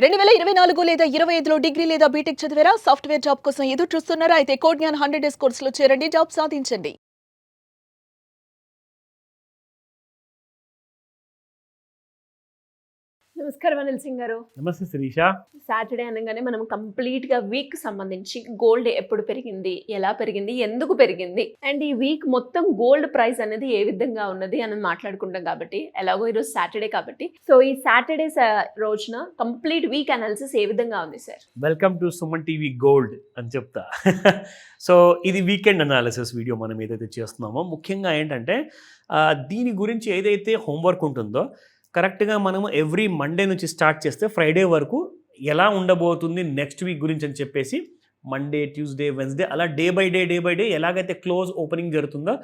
2024 లేదా 25లో డిగ్రీ లేదా బీటెక్ చదివారా? సాఫ్ట్‌వేర్ జాబ్ కోసం ఎదురు చూస్తున్నారా? అయితే కోడ్ జ్ఞాన్ 100 డేస్ కోర్సులో చేరండి. జాబ్ సాధించండి. నమస్కారం అనిల్ సింగ్ గారు. నమస్తే శిరీష. సాటర్డే అనగానే మనం కంప్లీట్‌గా వీక్ సంబంధించి గోల్డ్ ఎప్పుడు పెరిగింది? ఎలా పెరిగింది? ఎందుకు పెరిగింది? అండ్ ఈ వీక్ మొత్తం గోల్డ్ ప్రైస్ అనేది ఏ విధంగా ఉన్నది అని మాట్లాడుకుంటాం కాబట్టి, ఎలాగో ఈరోజు సాటర్డే కాబట్టి, సో ఈ సాటర్డే రోజున కంప్లీట్ వీక్ అనాలిసిస్ ఏ విధంగా ఉంది sir? Welcome to Suman TV gold అని చెప్తా. సో ఇది వీకెండ్ అనాలిసిస్ వీడియో మనం ఏదైతే చేస్తున్నామో ముఖ్యంగా ఏంటంటే దీని గురించి ఏదైతే హోంవర్క్ ఉంటుందో కరెక్ట్గా మనము ఎవ్రీ మండే నుంచి స్టార్ట్ చేస్తే ఫ్రైడే వరకు ఎలా ఉండబోతుంది నెక్స్ట్ వీక్ గురించి అని చెప్పేసి మండే, ట్యూస్డే, వెన్స్డే అలా డే బై డే ఎలాగైతే క్లోజ్ ఓపెనింగ్ జరుగుతుందో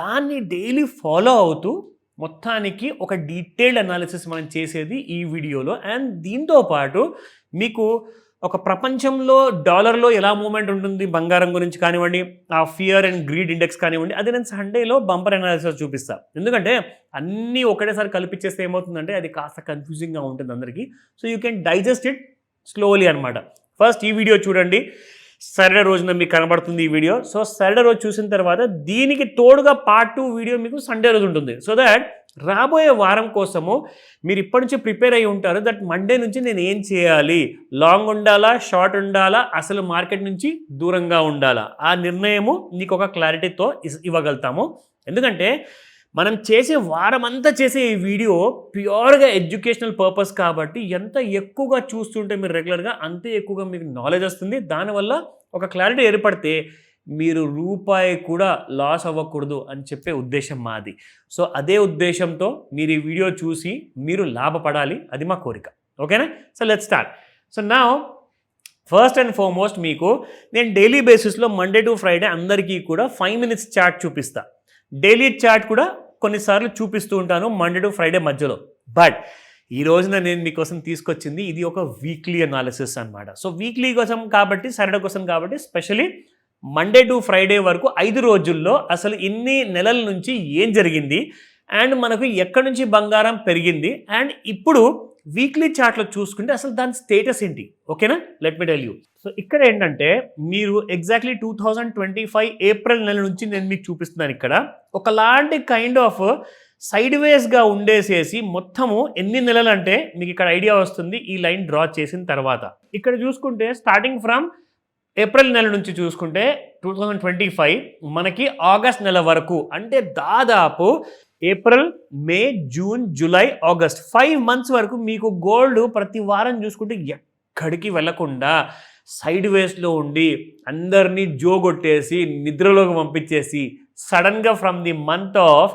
దాన్ని డైలీ ఫాలో అవుతూ మొత్తానికి ఒక డీటెయిల్డ్ అనాలిసిస్ మనం చేసేది ఈ వీడియోలో. అండ్ దీంతో పాటు మీకు ఒక ప్రపంచంలో డాలర్లో ఎలా మూవ్మెంట్ ఉంటుంది బంగారం గురించి కానివ్వండి, ఆ ఫియర్ అండ్ గ్రీడ్ ఇండెక్స్ కానివ్వండి, అది నేను సండేలో బంపర్ అనాలిసిస్ చూపిస్తాను. ఎందుకంటే అన్నీ ఒకటేసారి కల్పించేస్తే ఏమవుతుందంటే అది కాస్త కన్ఫ్యూజింగ్గా ఉంటుంది అందరికీ. So you can digest it slowly అనమాట. ఫస్ట్ ఈ వీడియో చూడండి. సాటర్డే రోజున మీకు కనబడుతుంది ఈ వీడియో. సో సాటర్డే రోజు చూసిన తర్వాత దీనికి తోడుగా పార్ట్ 2 వీడియో మీకు సండే రోజు ఉంటుంది. సో దట్ రాబోయే వారం కోసము మీరు ఇప్పటి నుంచి ప్రిపేర్ అయి ఉంటారు. దట్ మండే నుంచి నేను ఏం చేయాలి, లాంగ్ ఉండాలా, షార్ట్ ఉండాలా, అసలు మార్కెట్ నుంచి దూరంగా ఉండాలా, ఆ నిర్ణయము మీకు ఒక క్లారిటీతో ఇవ్వగలుగుతాము. ఎందుకంటే మనం చేసే వారం అంతా చేసే ఈ వీడియో ప్యూర్గా ఎడ్యుకేషనల్ పర్పస్ కాబట్టి ఎంత ఎక్కువగా చూస్తుంటే మీరు రెగ్యులర్గా అంతే ఎక్కువగా మీకు నాలెడ్జ్ వస్తుంది. దానివల్ల ఒక క్లారిటీ ఏర్పడితే మీరు రూపాయి కూడా లాస్ అవ్వకూడదు అని చెప్పే ఉద్దేశం మాది. సో అదే ఉద్దేశంతో మీరు ఈ వీడియో చూసి మీరు లాభపడాలి, అది మా కోరిక. ఓకేనా? So let's start. So now first and foremost మీకు నేను డైలీ బేసిస్లో మండే టు ఫ్రైడే అందరికీ కూడా 5 minutes చార్ట్ చూపిస్తా. డైలీ చార్ట్ కూడా కొన్నిసార్లు చూపిస్తూ ఉంటాను మండే టు ఫ్రైడే మధ్యలో. బట్ ఈ రోజున నేను మీకోసం తీసుకొచ్చింది ఇది ఒక వీక్లీ అనాలిసిస్ అనమాట. సో వీక్లీ కోసం కాబట్టి, సాటర్డే కోసం కాబట్టి స్పెషలీ మండే టు ఫ్రైడే వరకు 5 రోజుల్లో అసలు ఇన్ని నెలల నుంచి ఏం జరిగింది అండ్ మనకు ఎక్కడి నుంచి బంగారం పెరిగింది అండ్ ఇప్పుడు వీక్లీ చార్ట్లో చూసుకుంటే అసలు దాని స్టేటస్ ఏంటి. ఓకేనా? Let me tell you. So ఇక్కడ ఏంటంటే మీరు ఎగ్జాక్ట్లీ 2025 ఏప్రిల్ నెల నుంచి నేను మీకు చూపిస్తున్నాను. ఇక్కడ ఒకలాంటి కైండ్ ఆఫ్ సైడ్ వేస్గా ఉండేసేసి మొత్తము ఎన్ని నెలలు అంటే మీకు ఇక్కడ ఐడియా వస్తుంది ఈ లైన్ డ్రా చేసిన తర్వాత. ఇక్కడ చూసుకుంటే స్టార్టింగ్ ఫ్రమ్ ఏప్రిల్ నెల నుంచి చూసుకుంటే 2025 మనకి ఆగస్ట్ నెల వరకు అంటే దాదాపు ఏప్రిల్, మే, జూన్, జూలై, ఆగస్ట్ 5 months వరకు మీకు గోల్డ్ ప్రతి వారం చూసుకుంటే ఎక్కడికి వెళ్లకుండా సైడ్ వేస్లో ఉండి అందరినీ జోగొట్టేసి నిద్రలోకి పంపించేసి సడన్గా from the month of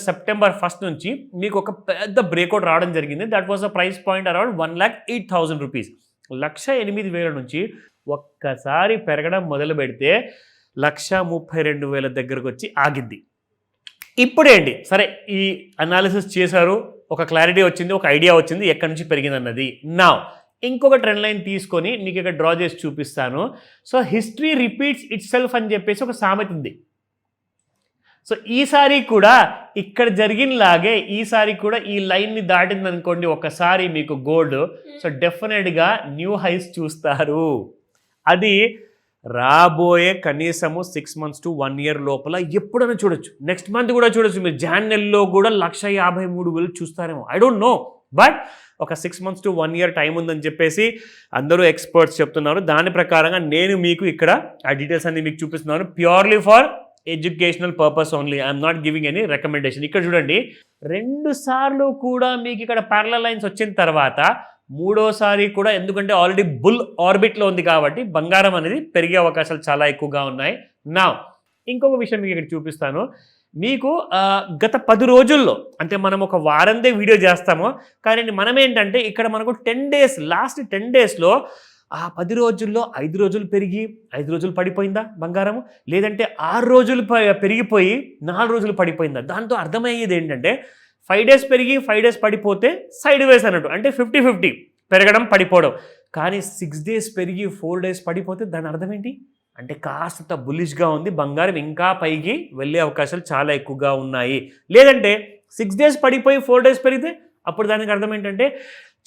September 1st నుంచి మీకు ఒక పెద్ద బ్రేక్అవుట్ రావడం జరిగింది. That was the price point around 1,08,000 rupees. 1,08,000 నుంచి ఒక్కసారి పెరగడం మొదలు పెడితే 1,32,000 దగ్గరకు వచ్చి ఆగింది. ఇప్పుడేంటి సరే ఈ అనాలిసిస్ చేశారు, ఒక క్లారిటీ వచ్చింది, ఒక ఐడియా వచ్చింది ఎక్కడి నుంచి పెరిగిందన్నది. నా ఇంకొక ట్రెండ్ లైన్ తీసుకొని మీకు ఇక్కడ డ్రా చేసి చూపిస్తాను. So history repeats it self అని చెప్పేసి ఒక సామెత ఉంది. సో ఈసారి కూడా ఇక్కడ జరిగినలాగే ఈసారి కూడా ఈ లైన్ని దాటింది అనుకోండి ఒకసారి మీకు గోల్డ్, సో డెఫినెట్గా న్యూ హైస్ చూస్తారు. అది రాబోయే కనీసము 6 months to 1 year లోపల ఎప్పుడైనా చూడొచ్చు. నెక్స్ట్ మంత్ కూడా చూడొచ్చు. మీరు జాన్ నెలలో కూడా 1,53,000 చూస్తారేమో, ఐ డోంట్ నో. బట్ ఒక 6 months to 1 year టైం ఉందని చెప్పేసి అందరూ ఎక్స్పర్ట్స్ చెప్తున్నారు. దాని ప్రకారంగా నేను మీకు ఇక్కడ ఆ డీటెయిల్స్ అన్ని మీకు చూపిస్తున్నాను purely for educational purpose only. I'm not giving any recommendation. ఇక్కడ చూడండి 2 సార్లు కూడా మీకు ఇక్కడ ప్యారలల్ లైన్స్ వచ్చిన తర్వాత మూడోసారి కూడా, ఎందుకంటే ఆల్రెడీ బుల్ ఆర్బిట్లో ఉంది కాబట్టి బంగారం అనేది పెరిగే అవకాశాలు చాలా ఎక్కువగా ఉన్నాయి. నా ఇంకొక విషయం మీకు ఇక్కడ చూపిస్తాను. మీకు గత 10 రోజుల్లో అంటే మనం ఒక వారందే వీడియో చేస్తాము, కానీ మనం ఏంటంటే ఇక్కడ మనకు 10 days లాస్ట్ 10 daysలో ఆ 10 రోజుల్లో 5 రోజులు పెరిగి 5 రోజులు పడిపోయిందా బంగారము, లేదంటే 6 రోజులు పెరిగిపోయి 4 రోజులు పడిపోయిందా. దాంతో అర్థమయ్యేది ఏంటంటే 5 days పెరిగి 5 days పడిపోతే సైడ్ వేస్ అన్నట్టు, అంటే 50-50 పెరగడం పడిపోవడం. కానీ 6 days పెరిగి 4 days పడిపోతే దాని అర్థం ఏంటి అంటే కాస్త బుల్లిష్గా ఉంది, బంగారం ఇంకా పైకి వెళ్ళే అవకాశాలు చాలా ఎక్కువగా ఉన్నాయి. లేదంటే 6 days పడిపోయి 4 days పెరిగితే అప్పుడు దానికి అర్థం ఏంటంటే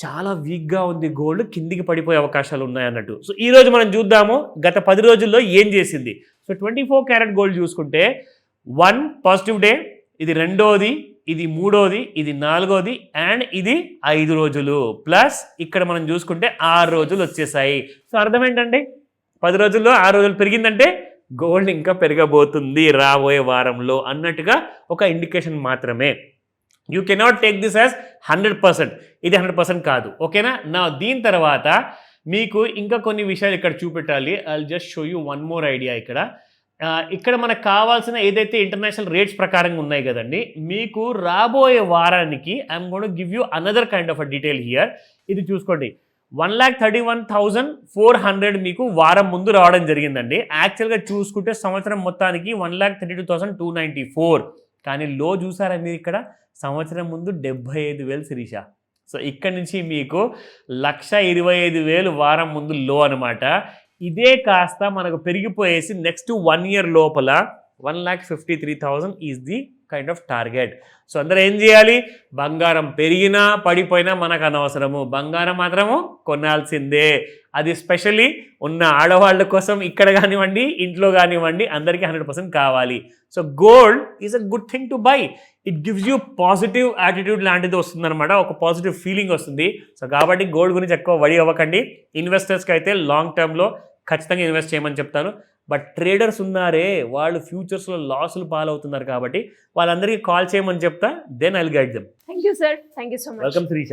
చాలా వీక్గా ఉంది గోల్డ్, కిందికి పడిపోయే అవకాశాలు ఉన్నాయి అన్నట్టు. సో ఈరోజు మనం చూద్దాము గత 10 రోజుల్లో ఏం చేసింది. సో 24 క్యారెట్ గోల్డ్ చూసుకుంటే 1 పాజిటివ్ డే, ఇది రెండోది, ఇది మూడోది, ఇది నాలుగోది అండ్ ఇది 5 రోజులు ప్లస్ ఇక్కడ మనం చూసుకుంటే 6 రోజులు వచ్చేసాయి. సో అర్థం ఏంటంటే 10 రోజుల్లో 6 రోజులు పెరిగిందంటే గోల్డ్ ఇంకా పెరగబోతుంది రాబోయే వారంలో అన్నట్టుగా ఒక ఇండికేషన్ మాత్రమే. You cannot take this as 100%, ఇది 100% కాదు, ఓకేనా. నా దీని తర్వాత మీకు ఇంకా కొన్ని విషయాలు ఇక్కడ చూపెట్టాలి. I just show you one more idea. ఇక్కడ మనకు కావాల్సిన ఏదైతే ఇంటర్నేషనల్ రేట్స్ ప్రకారంగా ఉన్నాయి కదండి, మీకు రాబోయే వారానికి I'm gonna give you another kind of a detail here. ఇది చూసుకోండి, 1,31,400 మీకు వారం ముందు రావడం జరిగిందండి. యాక్చువల్గా చూసుకుంటే సంవత్సరం మొత్తానికి 1,32,294, కానీ లో చూసారా మీరు ఇక్కడ సంవత్సరం ముందు 75,000 శిరీష. సో ఇక్కడ నుంచి మీకు 1,25,000 వారం ముందు లో అనమాట. ఇదే కాస్త మనకు పెరిగిపోయేసి నెక్స్ట్ 1 year లోపల 1,53,000 is the kind of target. So అందరూ ఏం చేయాలి, బంగారం పెరిగినా పడిపోయినా మనకు అనవసరము, బంగారం మాత్రము కొనాల్సిందే. అది స్పెషల్లీ ఉన్న ఆడవాళ్ళ కోసం ఇక్కడ కానివ్వండి, ఇంట్లో కానివ్వండి, అందరికీ 100% కావాలి. So gold is a good thing to buy. It gives you positive attitude లాంటిది వస్తుందన్నమాట, ఒక పాజిటివ్ ఫీలింగ్ వస్తుంది. సో కాబట్టి గోల్డ్ గురించి ఎక్కువ వడి అవ్వకండి. ఇన్వెస్టర్స్కి అయితే లాంగ్ టర్మ్లో ఖచ్చితంగా ఇన్వెస్ట్ చేయమని చెప్తాను. బట్ ట్రేడర్స్ ఉన్నారే, వాళ్ళు ఫ్యూచర్స్లో లాసులు పాలవుతున్నారు కాబట్టి వాళ్ళందరికీ కాల్ చేయమని చెప్తా. Then I will guide them. Thank you sir, thank you so much. Welcome Srisha.